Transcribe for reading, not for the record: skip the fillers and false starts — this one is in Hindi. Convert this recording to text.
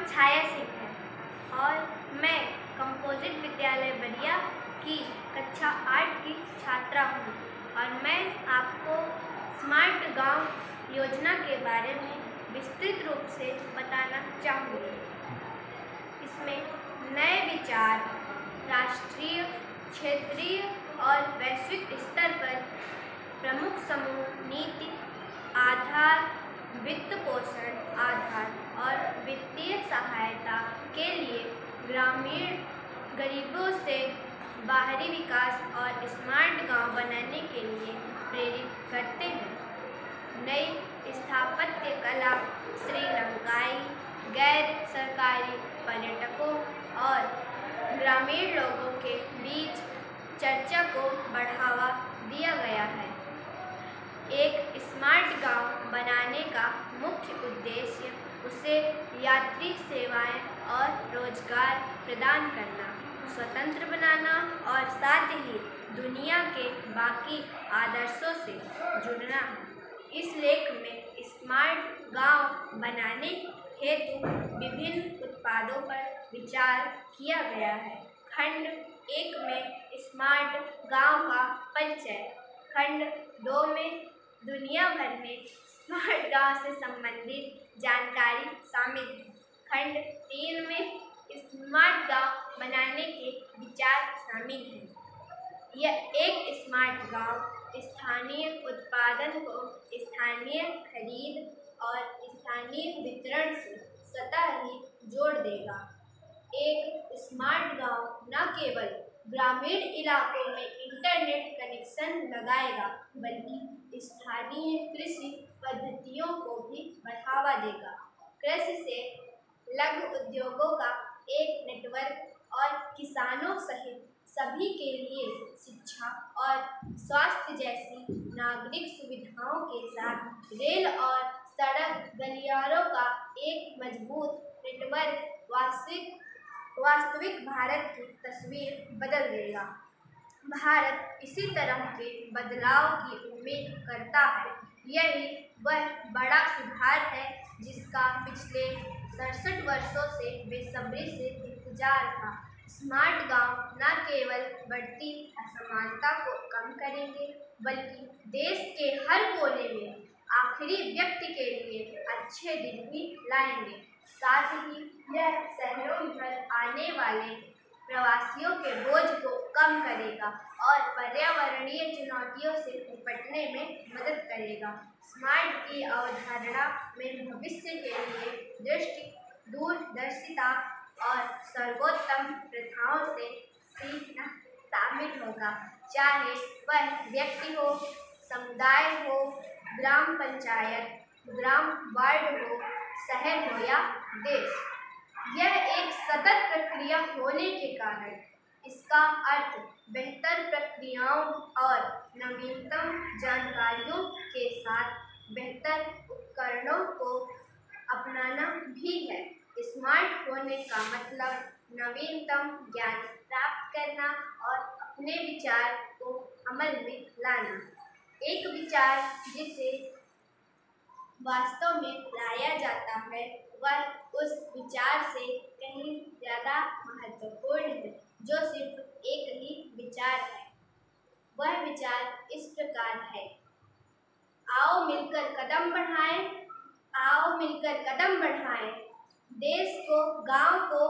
छाया सिंह है और मैं कंपोजिट विद्यालय बलिया की कक्षा 8 की छात्रा हूँ और मैं आपको स्मार्ट गांव योजना के बारे में विस्तृत रूप से बताना चाहूँगी। इसमें नए विचार राष्ट्रीय, क्षेत्रीय और वैश्विक स्तर पर प्रमुख समूह नीति, आधार, वित्त पोषण आधार और वित्तीय सहायता के लिए ग्रामीण गरीबों से बाहरी विकास और स्मार्ट गांव बनाने के लिए प्रेरित करते हैं। नई स्थापत्य कला श्रीलंकाई गैर सरकारी पर्यटकों और ग्रामीण लोगों के बीच चर्चा को बढ़ावा दिया गया है। एक स्मार्ट गांव बनाने का मुख्य उद्देश्य उसे यात्री सेवाएं और रोजगार प्रदान करना, स्वतंत्र बनाना और साथ ही दुनिया के बाकी आदर्शों से जुड़ना है। इस लेख में स्मार्ट गांव बनाने हेतु विभिन्न उत्पादों पर विचार किया गया है। खंड 1 में स्मार्ट गांव का परिचय, खंड 2 में दुनिया भर में स्मार्ट गांव से संबंधित जानकारी शामिल है। खंड 3 में स्मार्ट गांव बनाने के विचार शामिल हैं। यह एक स्मार्ट गांव स्थानीय उत्पादन को स्थानीय खरीद और स्थानीय वितरण से स्वतः ही जोड़ देगा। एक स्मार्ट गांव न केवल ग्रामीण इलाकों में इंटरनेट कनेक्शन लगाएगा बल्कि स्थानीय कृषि पद्धतियों को भी बढ़ावा देगा। कृषि से लघु उद्योगों का एक नेटवर्क और किसानों सहित सभी के लिए शिक्षा और स्वास्थ्य जैसी नागरिक सुविधाओं के साथ रेल और सड़क गलियारों का एक मजबूत नेटवर्क वास्तविक भारत की तस्वीर बदल देगा। भारत इसी तरह के बदलाव की उम्मीद करता है। यही वह बड़ा सुधार है जिसका पिछले 67 वर्षों से बेसब्री से इंतजार था। स्मार्ट गांव न केवल बढ़ती असमानता को कम करेंगे बल्कि देश के हर कोने में आखिरी व्यक्ति के लिए अच्छे दिन भी लाएंगे। साथ ही यह शहरों में आने वाले प्रवासियों के बोझ को कम करेगा और पर्यावरणीय चुनौतियों से निपटने में मदद करेगा। स्मार्ट की अवधारणा में भविष्य के लिए दूरदर्शिता और सर्वोत्तम प्रथाओं से सीखना शामिल होगा, चाहे वह व्यक्ति हो, समुदाय हो, ग्राम पंचायत, ग्राम वार्ड हो, शहर हो या देश। यह एक सतत प्रक्रिया होने के कारण इसका अर्थ बेहतर प्रक्रियाओं और नवीनतम जानकारियों के साथ बेहतर उपकरणों को अपनाना भी है। स्मार्ट होने का मतलब नवीनतम ज्ञान प्राप्त करना और अपने विचार को अमल में लाना। एक विचार जिसे वास्तव में लाया जाता है वह उस विचार से कहीं ज़्यादा महत्वपूर्ण है जो सिर्फ एक ही विचार है। वह विचार इस प्रकार है, आओ मिलकर कदम बढ़ाएं, आओ मिलकर कदम बढ़ाएं, देश को, गांव को